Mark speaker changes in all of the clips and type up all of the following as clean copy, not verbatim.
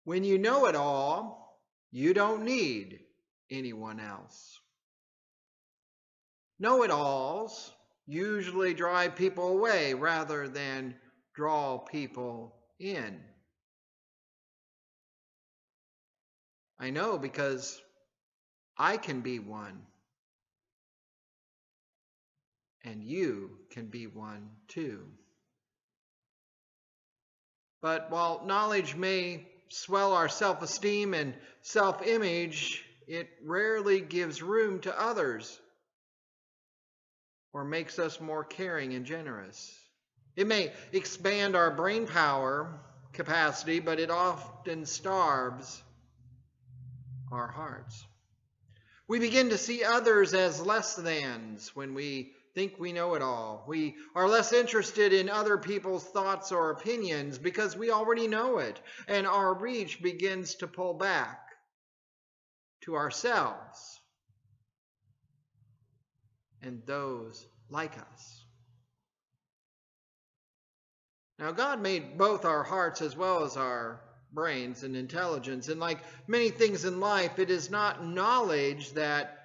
Speaker 1: When you know it all, you don't need anyone else. Know-it-alls usually drive people away rather than draw people in. I know because I can be one, and you can be one too. But while knowledge may swell our self-esteem and self-image, it rarely gives room to others or makes us more caring and generous. It may expand our brain power capacity, but it often starves our hearts. We begin to see others as less thans when we think we know it all. We are less interested in other people's thoughts or opinions because we already know it, and our reach begins to pull back to ourselves and those like us. Now, God made both our hearts as well as our brains and intelligence, and like many things in life, it is not knowledge that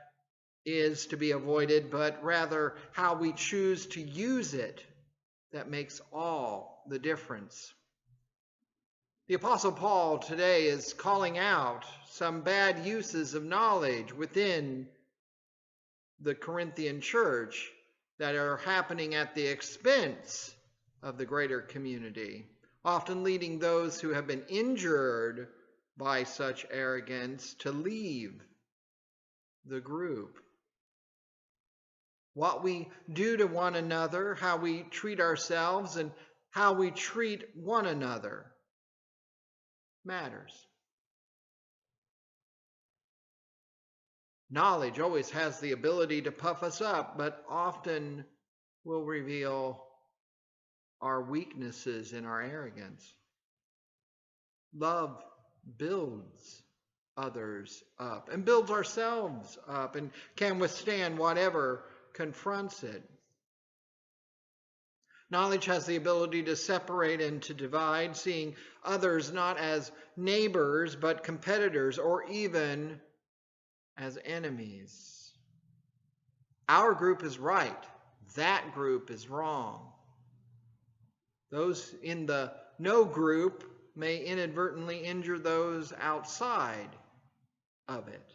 Speaker 1: is to be avoided, but rather how we choose to use it that makes all the difference. The Apostle Paul today is calling out some bad uses of knowledge within the Corinthian church that are happening at the expense of the greater community, often leading those who have been injured by such arrogance to leave the group. What we do to one another, how we treat ourselves, and how we treat one another matters. Knowledge always has the ability to puff us up, but often will reveal our weaknesses in our arrogance. Love builds others up and builds ourselves up and can withstand whatever confronts it. Knowledge has the ability to separate and to divide, seeing others not as neighbors but competitors or even as enemies. Our group is right. That group is wrong. Those in the no group may inadvertently injure those outside of it.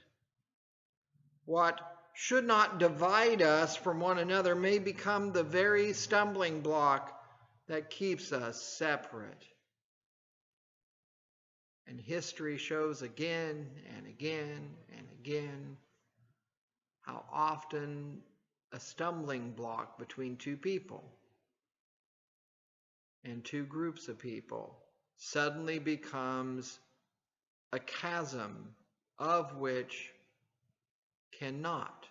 Speaker 1: What should not divide us from one another may become the very stumbling block that keeps us separate. And history shows again and again and again how often a stumbling block between two people and two groups of people suddenly becomes a chasm of which cannot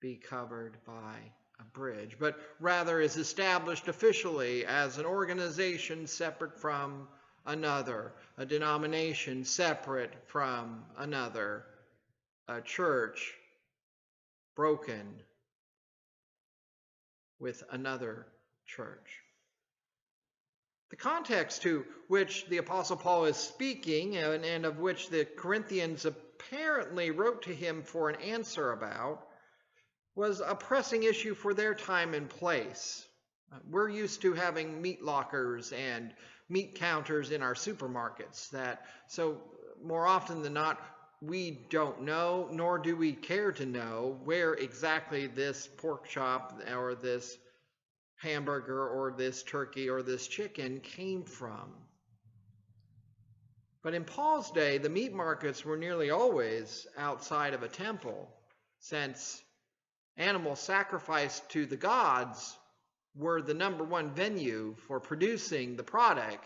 Speaker 1: be covered by a bridge, but rather is established officially as an organization separate from another, a denomination separate from another, a church broken with another church. The context to which the Apostle Paul is speaking and of which the Corinthians apparently wrote to him for an answer about was a pressing issue for their time and place. We're used to having meat lockers and meat counters in our supermarkets so more often than not, we don't know, nor do we care to know where exactly this pork chop or this hamburger or this turkey or this chicken came from. But in Paul's day, the meat markets were nearly always outside of a temple, since animals sacrificed to the gods were the number one venue for producing the product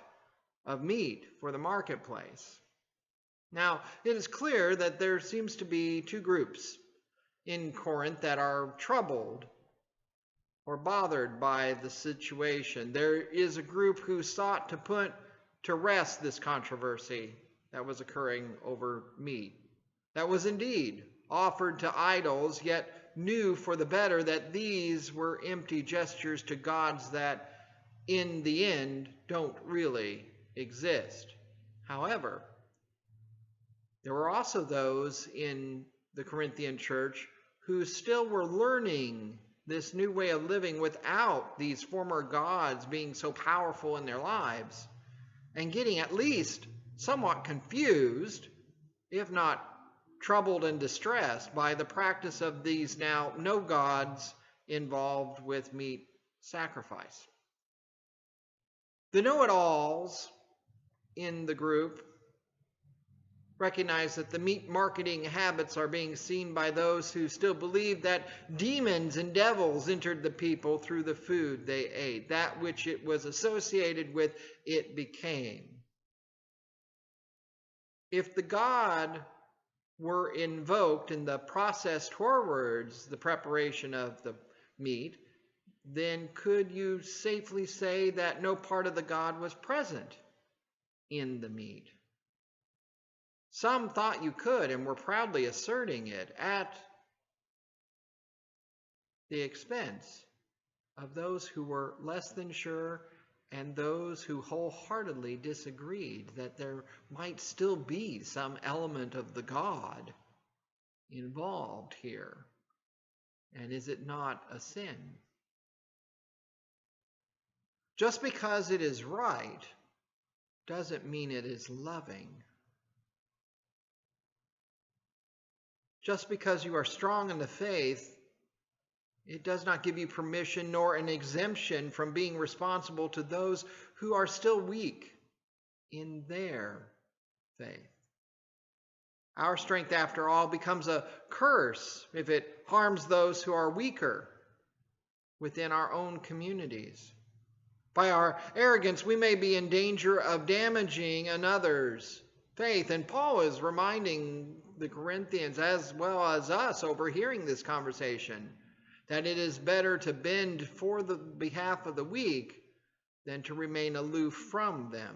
Speaker 1: of meat for the marketplace. Now, it is clear that there seems to be two groups in Corinth that are troubled or bothered by the situation. There is a group who sought to put to rest this controversy that was occurring over meat. That was indeed offered to idols, yet knew for the better that these were empty gestures to gods that in the end don't really exist. However, there were also those in the Corinthian church who still were learning this new way of living without these former gods being so powerful in their lives, and getting at least somewhat confused, if not troubled and distressed, by the practice of these now no gods involved with meat sacrifice. The know-it-alls in the group recognize that the meat marketing habits are being seen by those who still believe that demons and devils entered the people through the food they ate. That which it was associated with, it became. If the God were invoked in the process towards the preparation of the meat, then could you safely say that no part of the God was present in the meat? Some thought you could and were proudly asserting it at the expense of those who were less than sure and those who wholeheartedly disagreed that there might still be some element of the God involved here. And is it not a sin? Just because it is right doesn't mean it is loving. Just because you are strong in the faith, it does not give you permission nor an exemption from being responsible to those who are still weak in their faith. Our strength, after all, becomes a curse if it harms those who are weaker within our own communities. By our arrogance, we may be in danger of damaging another's faith. And Paul is reminding the Corinthians, as well as us overhearing this conversation, that it is better to bend for the behalf of the weak than to remain aloof from them.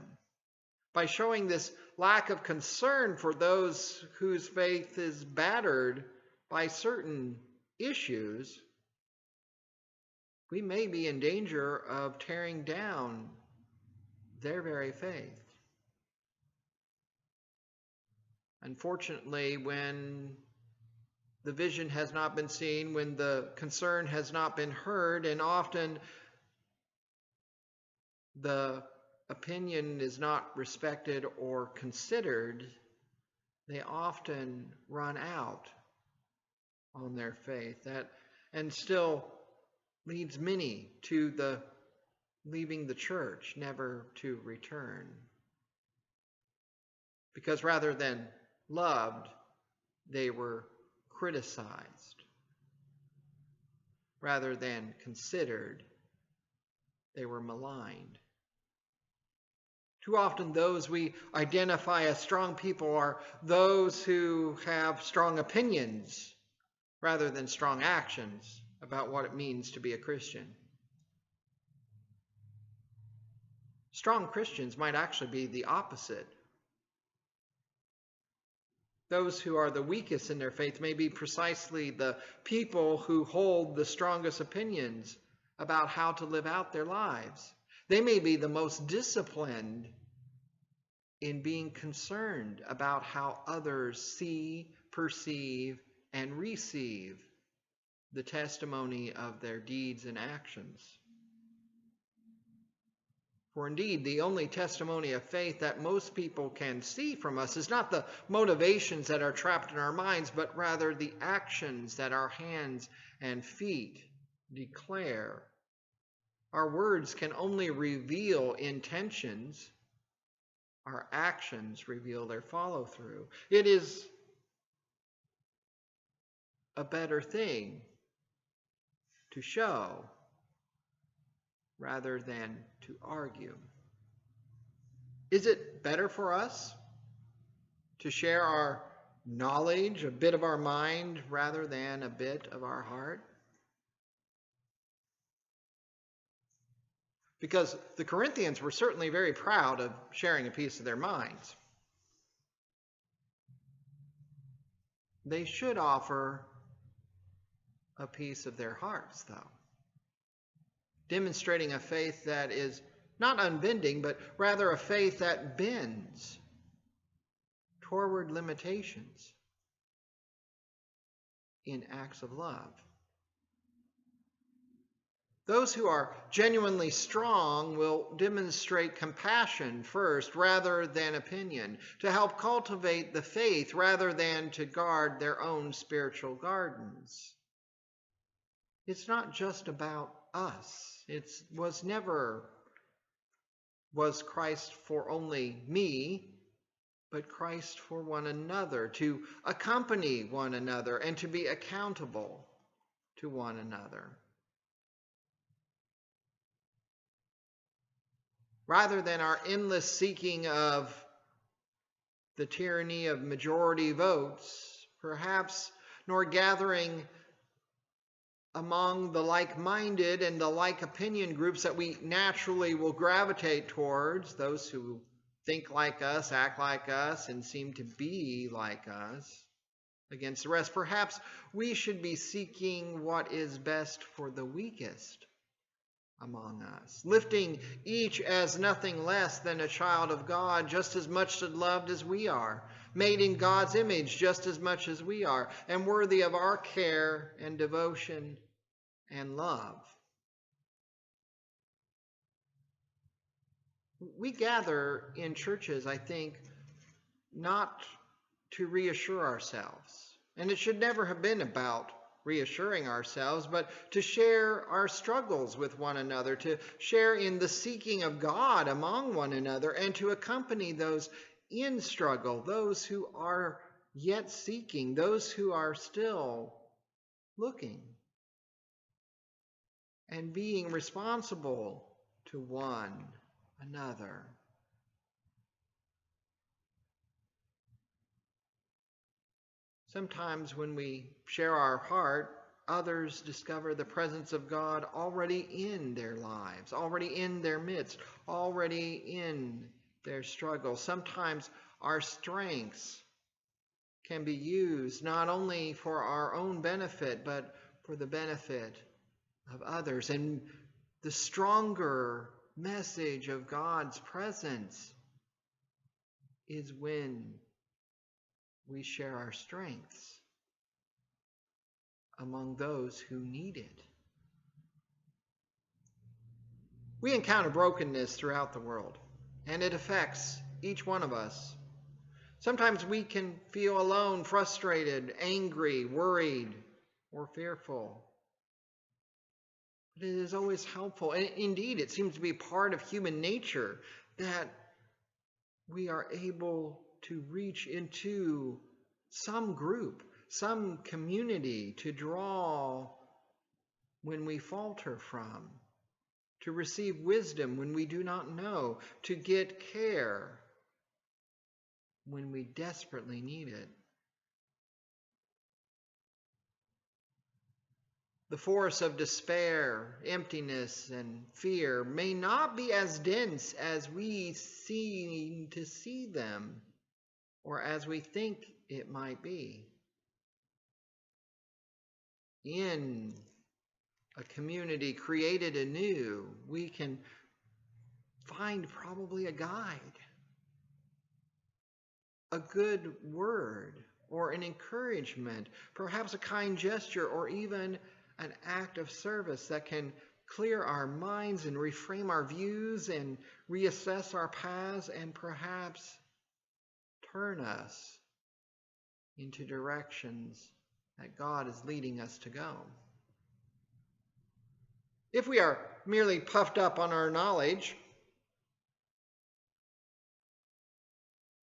Speaker 1: By showing this lack of concern for those whose faith is battered by certain issues, we may be in danger of tearing down their very faith. Unfortunately, when the vision has not been seen, when the concern has not been heard, and often the opinion is not respected or considered, they often run out on their faith. And still leads many to the leaving the church, never to return. Because rather than loved, they were criticized. Rather than considered, they were maligned. Too often those we identify as strong people are those who have strong opinions rather than strong actions about what it means to be a Christian. Strong Christians might actually be the opposite. Those who are the weakest in their faith may be precisely the people who hold the strongest opinions about how to live out their lives. They may be the most disciplined in being concerned about how others see, perceive, and receive the testimony of their deeds and actions. For indeed, the only testimony of faith that most people can see from us is not the motivations that are trapped in our minds, but rather the actions that our hands and feet declare. Our words can only reveal intentions. Our actions reveal their follow-through. It is a better thing to show rather than to argue. Is it better for us to share our knowledge, a bit of our mind, rather than a bit of our heart? Because the Corinthians were certainly very proud of sharing a piece of their minds. They should offer a piece of their hearts, though, demonstrating a faith that is not unbending, but rather a faith that bends toward limitations in acts of love. Those who are genuinely strong will demonstrate compassion first rather than opinion, to help cultivate the faith rather than to guard their own spiritual gardens. It's not just about us. It was never was Christ for only me, but Christ for one another, to accompany one another and to be accountable to one another. Rather than our endless seeking of the tyranny of majority votes, perhaps, nor gathering among the like-minded and the like opinion groups that we naturally will gravitate towards, those who think like us, act like us, and seem to be like us, against the rest. Perhaps we should be seeking what is best for the weakest among us, lifting each as nothing less than a child of God, just as much loved as we are, made in God's image just as much as we are, and worthy of our care and devotion and love. We gather in churches, I think, not to reassure ourselves, and it should never have been about reassuring ourselves, but to share our struggles with one another, to share in the seeking of God among one another, and to accompany those in struggle, those who are yet seeking, those who are still looking, and being responsible to one another. Sometimes when we share our heart, others discover the presence of God already in their lives, already in their midst, already in their struggle. Sometimes our strengths can be used not only for our own benefit, but for the benefit of others. And the stronger message of God's presence is when we share our strengths among those who need it. We encounter brokenness throughout the world, and it affects each one of us. Sometimes we can feel alone, frustrated, angry, worried, or fearful. But it is always helpful, and indeed it seems to be part of human nature, that we are able to reach into some group, some community to draw when we falter from, to receive wisdom when we do not know, to get care when we desperately need it. The force of despair, emptiness, and fear may not be as dense as we seem to see them, or as we think it might be. In a community created anew, we can find probably a guide, a good word, or an encouragement, perhaps a kind gesture, or even an act of service that can clear our minds and reframe our views and reassess our paths and perhaps turn us into directions that God is leading us to go. If we are merely puffed up on our knowledge,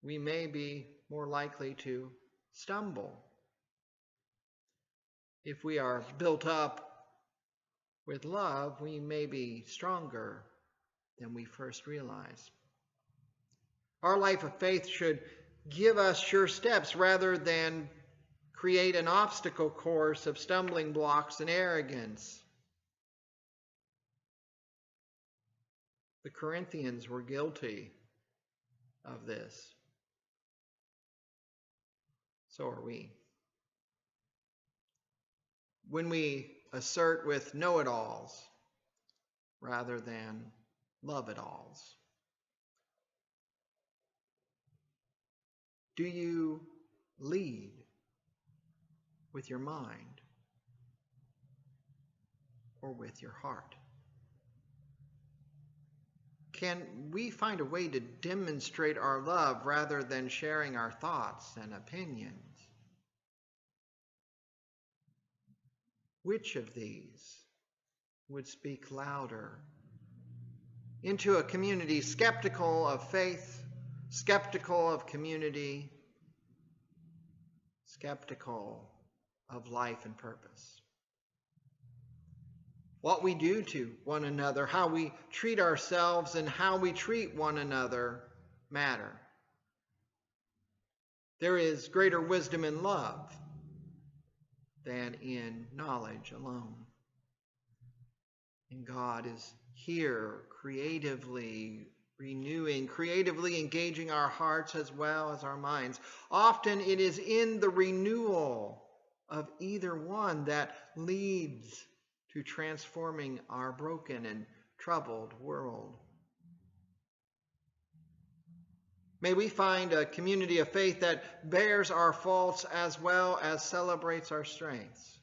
Speaker 1: we may be more likely to stumble. If we are built up with love, we may be stronger than we first realize. Our life of faith should give us sure steps rather than create an obstacle course of stumbling blocks and arrogance. The Corinthians were guilty of this. So are we. When we assert with know-it-alls rather than love-it-alls. Do you lead with your mind or with your heart? Can we find a way to demonstrate our love rather than sharing our thoughts and opinions? Which of these would speak louder into a community skeptical of faith, skeptical of community, skeptical of life and purpose? What we do to one another, how we treat ourselves, and how we treat one another matter. There is greater wisdom in love than in knowledge alone. And God is here creatively renewing, creatively engaging our hearts as well as our minds. Often it is in the renewal of either one that leads to transforming our broken and troubled world. May we find a community of faith that bears our faults as well as celebrates our strengths.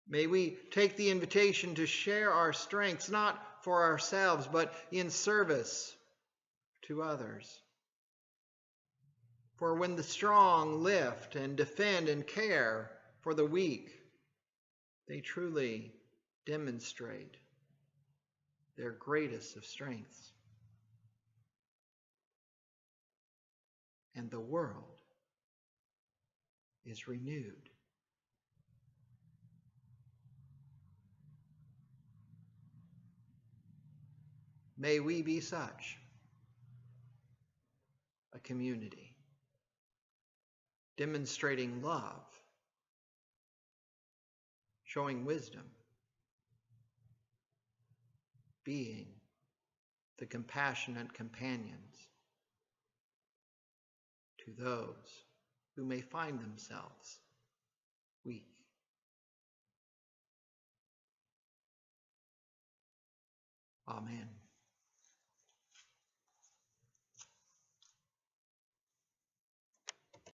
Speaker 1: May we take the invitation to share our strengths, not for ourselves, but in service to others. For when the strong lift and defend and care for the weak, they truly demonstrate their greatest of strengths. And the world is renewed. May we be such a community, demonstrating love, showing wisdom, being the compassionate companions to those who may find themselves weak. Amen.